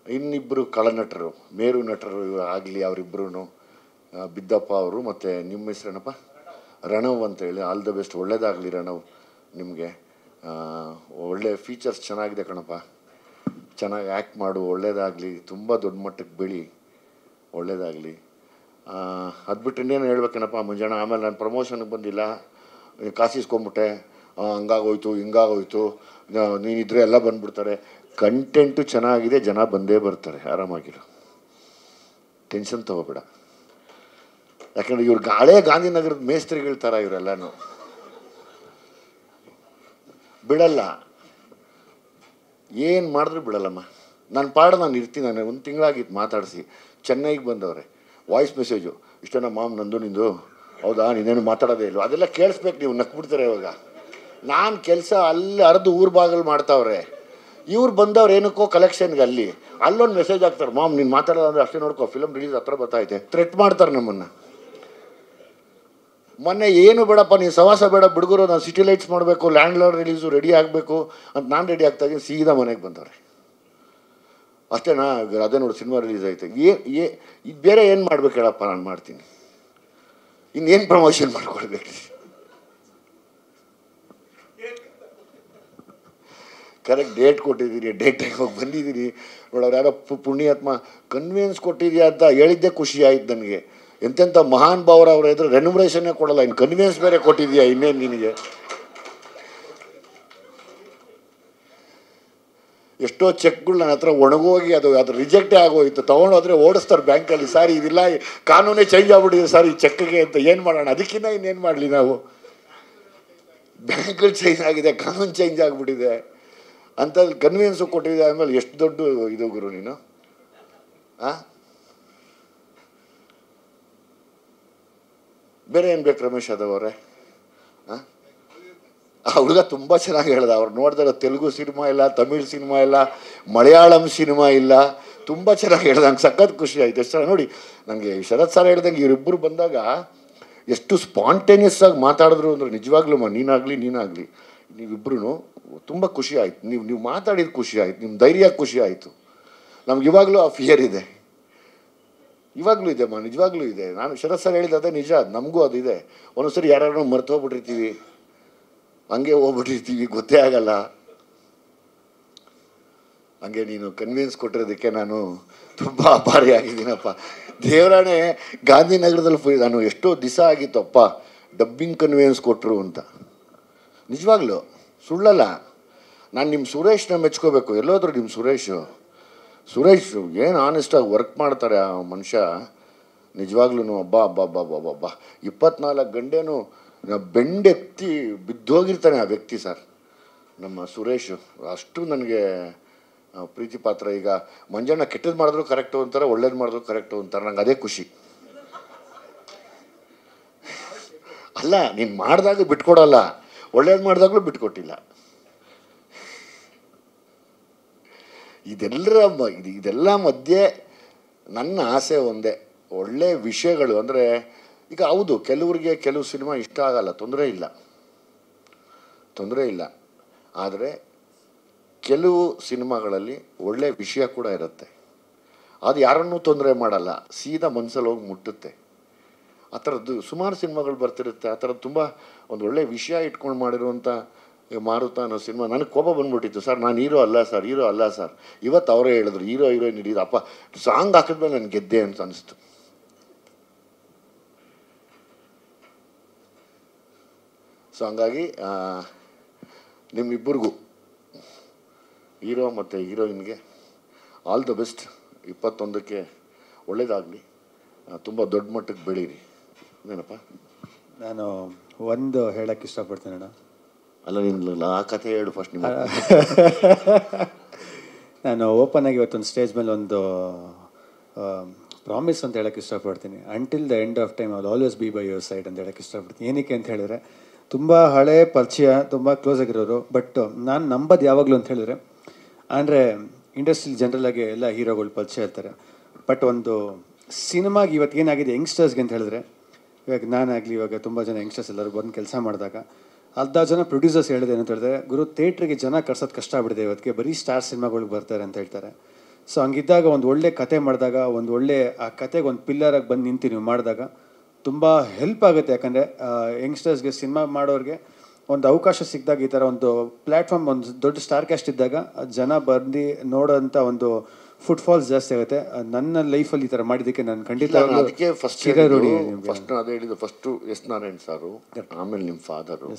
ಇನ್ನಿಬ್ಬರು ಕಳನಟರು, ಮೇರು ನಟರು ಆಗಲಿ ಅವರಿಬ್ಬರೂ, ಬಿದ್ದಪ್ಪ ಅವರು ಮತ್ತು ನಿಮ್ಮ ಹೆಸರೇನಪ್ಪ, ರಣವ್ ಅಂತೇಳಿ. ಆಲ್ ದ ಬೆಸ್ಟ್, ಒಳ್ಳೇದಾಗಲಿ ರಣವ್ ನಿಮಗೆ. ಒಳ್ಳೆ ಫೀಚರ್ಸ್ ಚೆನ್ನಾಗಿದೆ ಕಣಪ್ಪ, ಚೆನ್ನಾಗಿ ಆ್ಯಕ್ಟ್ ಮಾಡು, ಒಳ್ಳೇದಾಗಲಿ, ತುಂಬ ದೊಡ್ಡ ಮಟ್ಟಕ್ಕೆ ಬೆಳಿ, ಒಳ್ಳೇದಾಗಲಿ. ಅದು ಬಿಟ್ಟು ಇನ್ನೇನು ಹೇಳ್ಬೇಕೇನಪ್ಪ ಮುಂಜಾನೆ. ಆಮೇಲೆ ನಾನು ಪ್ರಮೋಷನ್ಗೆ ಬಂದಿಲ್ಲ, ಕಾಸಿಸ್ಕೊಂಬಿಟ್ಟೆ, ಹಂಗಾಗೋಯ್ತು ಹಿಂಗಾಗೋಯ್ತು, ನೀನಿದ್ರೆ ಎಲ್ಲ ಬಂದುಬಿಡ್ತಾರೆ. ಕಂಟೆಂಟು ಚೆನ್ನಾಗಿದೆ, ಜನ ಬಂದೇ ಬರ್ತಾರೆ, ಆರಾಮಾಗಿರು, ಟೆನ್ಷನ್ ತೊಗೋಬೇಡ. ಯಾಕಂದರೆ ಇವ್ರು ಹಳೇ ಗಾಂಧಿನಗರದ ಮೇಸ್ತ್ರಿಗಳ ಥರ ಇವರೆಲ್ಲನೂ ಬಿಡಲ್ಲ, ಏನು ಮಾಡಿದ್ರು ಬಿಡಲ್ಲಮ್ಮ. ನಾನು ನಾನು ಇರ್ತೀನಿ. ನಾನು ಒಂದು ತಿಂಗಳಾಗಿತ್ತು ಮಾತಾಡಿಸಿ, ಚೆನ್ನೈಗೆ ಬಂದವ್ರೆ, ವಾಯ್ಸ್ ಮೆಸೇಜು, ಇಷ್ಟನ ಮಾಮ್ ನಂದು ನಿಂದು, ಹೌದಾ ನೀನೇನು ಮಾತಾಡೋದೇ ಇಲ್ಲ, ಅದೆಲ್ಲ ಕೇಳಿಸ್ಬೇಕು, ನೀವು ನಕ್ಬಿಡ್ತಾರೆ. ಇವಾಗ ನಾನು ಕೆಲಸ ಅಲ್ಲಿ ಅರ್ಧ ಊರು ಬಾಗಲು ಮಾಡ್ತಾವ್ರೆ, ಇವ್ರು ಬಂದವ್ರು ಏನಕ್ಕೋ ಕಲೆಕ್ಷನ್ಗೆ ಅಲ್ಲೊಂದು ಮೆಸೇಜ್ ಹಾಕ್ತಾರೆ, ಮಾಮ್ ನೀನು ಮಾತಾಡೋದಂದ್ರೆ ಅಷ್ಟೇ ನೋಡ್ಕೋ, ಫಿಲಮ್ ರಿಲೀಸ್ ಹತ್ರ ಬರ್ತಾಯಿದೆ, ಥ್ರೆಟ್ ಮಾಡ್ತಾರೆ ನಮ್ಮನ್ನು. ಮೊನ್ನೆ ಏನು ಬೇಡಪ್ಪ ನೀನು ಸವಾಸ ಬೇಡ ಬಿಡುಗರು, ನಾನು ಸಿಟಿ ಲೈಟ್ಸ್ ಮಾಡಬೇಕು, ಲ್ಯಾಂಡ್ ಲಾರ್ಡ್ ರಿಲೀಸು ರೆಡಿ ಆಗಬೇಕು ಅಂತ ನಾನು ರೆಡಿ ಆಗ್ತಾಯಿದ್ದೀನಿ, ಸೀದಾ ಮನೆಗೆ ಬಂದವ್ರೆ. ಅಷ್ಟೇನಾ? ಅದೇ ನೋಡಿ ಸಿನಿಮಾ ರಿಲೀಸ್ ಆಯ್ತು. ಇದು ಬೇರೆ ಏನು ಮಾಡ್ಬೇಕು ಹೇಳಪ್ಪ, ನಾನು ಮಾಡ್ತೀನಿ, ಇನ್ನೇನು ಪ್ರಮೋಷನ್ ಮಾಡ್ಕೊಳ್ಬೇಕು. ಕರೆಕ್ಟ್ ಡೇಟ್ ಕೊಟ್ಟಿದ್ದೀರಿ, ಡೇಟ್ ಹೋಗಿ ಬಂದಿದ್ದೀರಿ ನೋಡೋರು. ಯಾರೋ ಪುಣ್ಯಾತ್ಮ ಕನ್ವಿನ್ಸ್ ಕೊಟ್ಟಿದ್ಯಾ ಅಂತ ಹೇಳಿದ್ದೇ ಖುಷಿ ಆಯ್ತು ನನಗೆ. ಎಂತೆಂಥ ಮಹಾನ್ ಭಾವರು ಅವ್ರ ಇದ್ರೆ ರೆನ್ಯುಮರೇಷನ್ನೇ ಕೊಡಲ್ಲ, ಇನ್ನು ಕನ್ವಿನ್ಸ್ ಬೇರೆ ಕೊಟ್ಟಿದ್ಯಾ, ಇನ್ನೇನು ನಿನಗೆ. ಎಷ್ಟೋ ಚೆಕ್ಗಳು ನನ್ನ ಹತ್ರ ಒಣಗೋಗಿ ಅದು ರಿಜೆಕ್ಟೇ ಆಗೋಯ್ತು, ತೊಗೊಂಡೋದ್ರೆ ಓಡಿಸ್ತಾರೆ ಬ್ಯಾಂಕಲ್ಲಿ, ಸಾರಿ ಇದಿಲ್ಲ, ಕಾನೂನೇ ಚೇಂಜ್ ಆಗ್ಬಿಟ್ಟಿದೆ ಸರ್ ಈ ಚೆಕ್ಗೆ ಅಂತ. ಏನು ಮಾಡೋಣ, ಅದಕ್ಕಿಂತ ಇನ್ನೇನು ಮಾಡಲಿ ನಾವು. ಬ್ಯಾಂಕಲ್ಲಿ ಚೇಂಜ್ ಆಗಿದೆ, ಕಾನೂನು ಚೇಂಜ್ ಆಗಿಬಿಟ್ಟಿದೆ ಅಂತ ಕನ್ವಿನ್ಸು ಕೊಟ್ಟಿದೆ. ಆಮೇಲೆ ಎಷ್ಟು ದೊಡ್ಡ ಇದು ಗುರು ನೀನು. ಬೇರೆ ಏನು ಬೇಕು ರಮೇಶ್ ಯಾದವ್ ಅವರೇ? ಆ ಹುಡುಗ ತುಂಬ ಚೆನ್ನಾಗಿ ಹೇಳ್ದ. ಅವ್ರು ನೋಡಿದ್ರೆ ತೆಲುಗು ಸಿನಿಮಾ ಇಲ್ಲ, ತಮಿಳ್ ಸಿನಿಮಾ ಇಲ್ಲ, ಮಲಯಾಳಂ ಸಿನಿಮಾ ಇಲ್ಲ, ತುಂಬ ಚೆನ್ನಾಗಿ ಹೇಳ್ದ. ನಂಗೆ ಸಖತ್ ಖುಷಿ ಆಯಿತು. ಎಷ್ಟು ಚೆನ್ನಾಗಿ ನೋಡಿ, ನನಗೆ ಶರತ್ ಸರ್ ಹೇಳ್ದಂಗೆ ಇವರಿಬ್ಬರು ಬಂದಾಗ ಎಷ್ಟು ಸ್ಪಾಂಟೇನಿಯಸ್ ಆಗಿ ಮಾತಾಡಿದ್ರು ಅಂದರೆ ನಿಜವಾಗ್ಲೂ ನೀನಾಗಲಿ ನೀವಿಬ್ಬರೂ ತುಂಬ ಖುಷಿ ಆಯಿತು. ನೀವು ಮಾತಾಡಿದ ಖುಷಿ ಆಯಿತು, ನಿಮ್ಮ ಧೈರ್ಯ ಖುಷಿ ಆಯಿತು. ನಮ್ಗೆ ಇವಾಗಲೂ ಆ ಫಿಯರ್ ಇದೆ, ಇವಾಗಲೂ ಇದೆ ನಿಜವಾಗ್ಲೂ ಇದೆ. ನಾನು ಶರತ್ ಸರ್ ಹೇಳಿದ ಅದೇ ನಿಜ, ನಮಗೂ ಅದು ಇದೆ. ಒಂದೊಂದ್ಸರಿ ಯಾರು ಮರ್ತು ಹೋಗ್ಬಿಟ್ಟಿರ್ತೀವಿ, ಹಂಗೆ ಹೋಗ್ಬಿಟ್ಟಿರ್ತೀವಿ, ಗೊತ್ತೇ ಆಗಲ್ಲ. ಹಂಗೆ ನೀನು ಕನ್ವಿನ್ಸ್ ಕೊಟ್ಟಿರೋದಕ್ಕೆ ನಾನು ತುಂಬ ಆಭಾರಿಯಾಗಿದ್ದೀನಪ್ಪ. ದೇವರಾಣೆ ಗಾಂಧಿನಗರದಲ್ಲಿ ನಾನು ಎಷ್ಟೋ ದಿವಸ ಆಗಿತ್ತಪ್ಪ ಡಬ್ಬಿಂಗ್ ಕನ್ವಿನ್ಸ್ ಕೊಟ್ಟರು ಅಂತ, ನಿಜವಾಗ್ಲೂ ಸುಳ್ಳಲ್ಲ. ನಾನು ನಿಮ್ಮ ಸುರೇಶ್ನ ಮೆಚ್ಕೋಬೇಕು. ಎಲ್ಲೋದ್ರು ನಿಮ್ಮ ಸುರೇಶ್ ಏನು ಆನೆಸ್ಟಾಗಿ ವರ್ಕ್ ಮಾಡ್ತಾರೆ ಆ ಮನುಷ್ಯ, ನಿಜವಾಗ್ಲೂ. ಅಬ್ಬಾ 24 ಗಂಟೆನೂ ಬೆಂಡೆತ್ತಿ ಬಿದ್ದೋಗಿರ್ತಾನೆ ಆ ವ್ಯಕ್ತಿ ಸರ್, ನಮ್ಮ ಸುರೇಶ್. ಅಷ್ಟು ನನಗೆ ಪ್ರೀತಿ ಪಾತ್ರ. ಈಗ ಮಂಜಣ್ಣ ಕೆಟ್ಟದ್ದು ಮಾಡಿದ್ರು ಕರೆಕ್ಟು ಅಂತಾರೆ, ಒಳ್ಳೇದು ಮಾಡಿದ್ರು ಕರೆಕ್ಟು ಅಂತಾರೆ, ನಂಗೆ ಅದೇ ಖುಷಿ. ಅಲ್ಲ, ನೀನು ಮಾಡಿದಾಗ ಬಿಟ್ಕೊಡಲ್ಲ, ಒಳ್ಳೇದು ಮಾಡಿದಾಗಲೂ ಬಿಟ್ಕೊಟ್ಟಿಲ್ಲ. ಇದೆಲ್ಲ ಮಧ್ಯೆ ನನ್ನ ಆಸೆ ಒಂದೇ, ಒಳ್ಳೆ ವಿಷಯಗಳು. ಅಂದರೆ ಈಗ ಹೌದು, ಕೆಲವರಿಗೆ ಕೆಲವು ಸಿನಿಮಾ ಇಷ್ಟ ಆಗಲ್ಲ, ತೊಂದರೆ ಇಲ್ಲ. ಆದರೆ ಕೆಲವು ಸಿನಿಮಾಗಳಲ್ಲಿ ಒಳ್ಳೆ ವಿಷಯ ಕೂಡ ಇರುತ್ತೆ, ಅದು ಯಾರನ್ನೂ ತೊಂದರೆ ಮಾಡಲ್ಲ, ಸೀದಾ ಮನಸ್ಸಲ್ಲಿ ಹೋಗಿ ಮುಟ್ಟುತ್ತೆ. ಆ ಥರದ್ದು ಸುಮಾರು ಸಿನಿಮಾಗಳು ಬರ್ತಿರುತ್ತೆ. ಆ ಥರದ್ದು ತುಂಬ ಒಂದು ಒಳ್ಳೆ ವಿಷಯ ಇಟ್ಕೊಂಡು ಮಾಡಿರುವಂಥ ಮಾರುತ ಅನ್ನೋ ಸಿನಿಮಾ. ನನಗೆ ಕೋಪ ಬಂದ್ಬಿಟ್ಟಿತ್ತು ಸರ್, ನಾನು ಹೀರೋ ಅಲ್ಲ ಸರ್. ಇವತ್ತು ಅವರೇ ಹೇಳಿದ್ರು ಹೀರೋಯಿನ್ ಹಿಡಿದು, ಅಪ್ಪ ಸಾಂಗ್ ಹಾಕಿದ್ಮೇಲೆ ನಾನು ಗೆದ್ದೆ ಅಂತ ಅನಿಸ್ತು. ಸೊ ಹಂಗಾಗಿ ನಿಮ್ಮಿಬ್ಬರಿಗೂ, ಹೀರೋ ಮತ್ತು ಹೀರೋಯಿನ್ಗೆ ಆಲ್ ದ ಬೆಸ್ಟ್. 21ಕ್ಕೆ ಒಳ್ಳೇದಾಗಲಿ, ತುಂಬ ದೊಡ್ಡ ಮಟ್ಟಕ್ಕೆ ಬೆಳೀರಿ. ಏನಪ್ಪ ನಾನು ಒಂದು ಹೇಳಕ್ಕೆ ಇಷ್ಟಪಡ್ತೀನಿ ಅಣ್ಣ. ಅಲ್ಲ, ನಿನ್ನ ಆ ಕಥೆ ಹೇಳು ಫಸ್ಟ್. ನಿಮ್ಮ ನಾನು ಓಪನ್ ಆಗಿ ಇವತ್ತೊಂದು ಸ್ಟೇಜ್ ಮೇಲೆ ಒಂದು ಪ್ರಾಮಿಸ್ ಅಂತ ಹೇಳಕ್ಕೆ ಇಷ್ಟಪಡ್ತೀನಿ. Until the end of time I will always B by your side ಅಂತ ಹೇಳಕ್ಕೆ ಇಷ್ಟಪಡ್ತೀನಿ. ಏನಕ್ಕೆ ಅಂತ ಹೇಳಿದರೆ, ತುಂಬ ಹಳೆ ಪರಿಚಯ, ತುಂಬ ಕ್ಲೋಸ್ ಆಗಿರೋರು. ಬಟ್ ನಾನು ನಂಬೋದು ಯಾವಾಗಲೂ ಅಂತ ಹೇಳಿದರೆ, ಅಂದರೆ ಇಂಡಸ್ಟ್ರಿಲಿ ಜನರಲಾಗಿ ಎಲ್ಲ ಹೀರೋಗಳು ಪರಿಚಯ ಇರ್ತಾರೆ. ಬಟ್ ಒಂದು ಸಿನಿಮಾಗೆ ಇವತ್ತು ಏನಾಗಿದೆ ಯಂಗ್ಸ್ಟರ್ಸ್ಗೆ ಅಂತ ಹೇಳಿದ್ರೆ, ಇವಾಗ ನಾನಾಗಲಿ, ಇವಾಗ ತುಂಬ ಜನ ಯಂಗ್ಸ್ಟರ್ಸ್ ಎಲ್ಲರೂ ಬಂದು ಕೆಲಸ ಮಾಡಿದಾಗ ಅರ್ಧ ಜನ ಪ್ರೊಡ್ಯೂಸರ್ಸ್ ಹೇಳಿದೆ ಅಂತ ಹೇಳಿದ್ರೆ, ಗುರು ಥಿಯೇಟ್ರಿಗೆ ಜನ ಕರ್ಸೋದು ಕಷ್ಟ ಆಗ್ಬಿಟ್ಟಿದೆ ಇವತ್ತಿಗೆ, ಬರೀ ಸ್ಟಾರ್ ಸಿನಿಮಾಗಳಿಗೆ ಬರ್ತಾರೆ ಅಂತ ಹೇಳ್ತಾರೆ. ಸೊ ಹಂಗಿದ್ದಾಗ ಒಂದು ಒಳ್ಳೆ ಕತೆ ಮಾಡಿದಾಗ ಒಂದು ಒಳ್ಳೆ ಆ ಕತೆಗೆ ಒಂದು ಪಿಲ್ಲರಾಗಿ ಬಂದು ನಿಂತು ನೀವು ಮಾಡಿದಾಗ ತುಂಬ ಹೆಲ್ಪ್ ಆಗುತ್ತೆ. ಯಾಕಂದರೆ ಯಂಗ್ಸ್ಟರ್ಸ್ಗೆ ಸಿನಿಮಾ ಮಾಡೋರಿಗೆ ಒಂದು ಅವಕಾಶ ಸಿಕ್ಕಿದಾಗ ಈ ಥರ ಒಂದು ಪ್ಲ್ಯಾಟ್ಫಾರ್ಮ್, ಒಂದು ದೊಡ್ಡ ಸ್ಟಾರ್ ಕ್ಯಾಸ್ಟ್ ಇದ್ದಾಗ ಜನ ಬಂದು ನೋಡೋಂಥ ಒಂದು ಫುಟ್ಫಾಲ್ಸ್ ಜಾಸ್ತಿ ಆಗುತ್ತೆ. ನನ್ನ ಲೈಫಲ್ಲಿ ಈ ಥರ ಮಾಡಿದ್ದಕ್ಕೆ ನಾನು ಖಂಡಿತ ಅದಕ್ಕೆ ಫಸ್ಟ್ ಅದೇ ಹೇಳಿದ್ದು. ಫಸ್ಟು ಎಸ್ ನಾರಾಯಣ್ ಸಾರು, ಆಮೇಲೆ ನಿಮ್ಮ ಫಾದರು,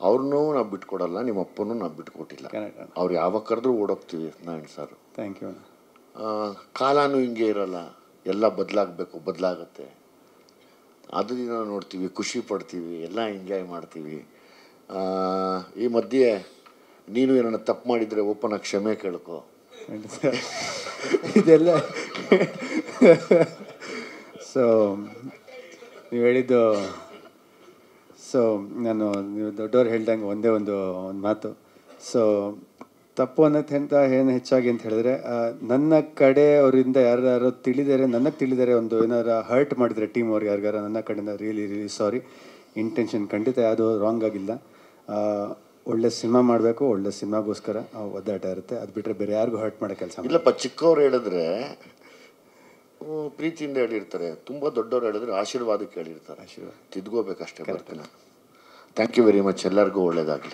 ಅವ್ರನ್ನೂ ನಾವು ಬಿಟ್ಕೊಡಲ್ಲ, ನಿಮ್ಮ ಅಪ್ಪನೂ ನಾವು ಬಿಟ್ಕೊಟ್ಟಿಲ್ಲ. ಅವ್ರು ಯಾವಾಗ ಕರೆದ್ರೂ ಓಡೋಗ್ತೀವಿ ಎಸ್ ನಾರಾಯಣ್ ಸಾರು. Thank you. ಕಾಲನೂ ಹಿಂಗೆ ಇರಲ್ಲ, ಎಲ್ಲ ಬದಲಾಗಬೇಕು, ಬದಲಾಗತ್ತೆ. ಅದನ್ನ ನೋಡ್ತೀವಿ, ಖುಷಿ ಪಡ್ತೀವಿ, ಎಲ್ಲ ಎಂಜಾಯ್ ಮಾಡ್ತೀವಿ. ಈ ಮಧ್ಯೆ ನೀನು ಏನನ್ನ ತಪ್ಪು ಮಾಡಿದರೆ ಓಪನ್ ಆಗಿ ಕ್ಷಮೆ ಕೇಳ್ಕೊ. ಇದೆಲ್ಲ ಸೊ ನೀವು ಹೇಳಿದ್ದು, ಸೊ ನಾನು ನೀವು ದೊಡ್ಡವ್ರು ಹೇಳ್ದಂಗೆ ಒಂದೇ ಒಂದು ಮಾತು. ಸೊ ತಪ್ಪು ಅನ್ನೋಕ್ಕಿಂತ ಏನು ಹೆಚ್ಚಾಗಿ ಅಂತ ಹೇಳಿದ್ರೆ, ನನ್ನ ಕಡೆ ಅವರಿಂದ ಯಾರು ತಿಳಿದಾರೆ, ನನಗೆ ತಿಳಿದಾರೆ, ಒಂದು ಏನಾರು ಹರ್ಟ್ ಮಾಡಿದರೆ ಟೀಮ್ ಅವ್ರಿಗೆ ಯಾರಿಗಾರ ನನ್ನ ಕಡೆಯಿಂದ ರಿಯಲಿ ಸಾರಿ. ಇಂಟೆನ್ಷನ್ ಖಂಡಿತ ಯಾವುದೂ ರಾಂಗ್ ಆಗಿಲ್ಲ. ಒಳ್ಳೆ ಸಿನಿಮಾ ಮಾಡಬೇಕು, ಒಳ್ಳೆ ಸಿನಿಮಾಗೋಸ್ಕರ ಒದ್ದಾಟ ಇರುತ್ತೆ. ಅದು ಬಿಟ್ಟರೆ ಬೇರೆ ಯಾರಿಗೂ ಹರ್ಟ್ ಮಾಡೋ ಕೆಲಸ ಇಲ್ಲಪ್ಪ. ಚಿಕ್ಕವ್ರು ಹೇಳಿದ್ರೆ ಪ್ರೀತಿಯಿಂದ ಹೇಳಿರ್ತಾರೆ, ತುಂಬ ದೊಡ್ಡವ್ರು ಹೇಳಿದ್ರೆ ಆಶೀರ್ವಾದಕ್ಕೆ ಹೇಳಿರ್ತಾರೆ. ತಿದ್ಕೋಬೇಕಷ್ಟೇ. ಬರ್ತೀನಿ. Thank you very much. ಎಲ್ಲರಿಗೂ ಒಳ್ಳೆಯದಾಗಲಿ.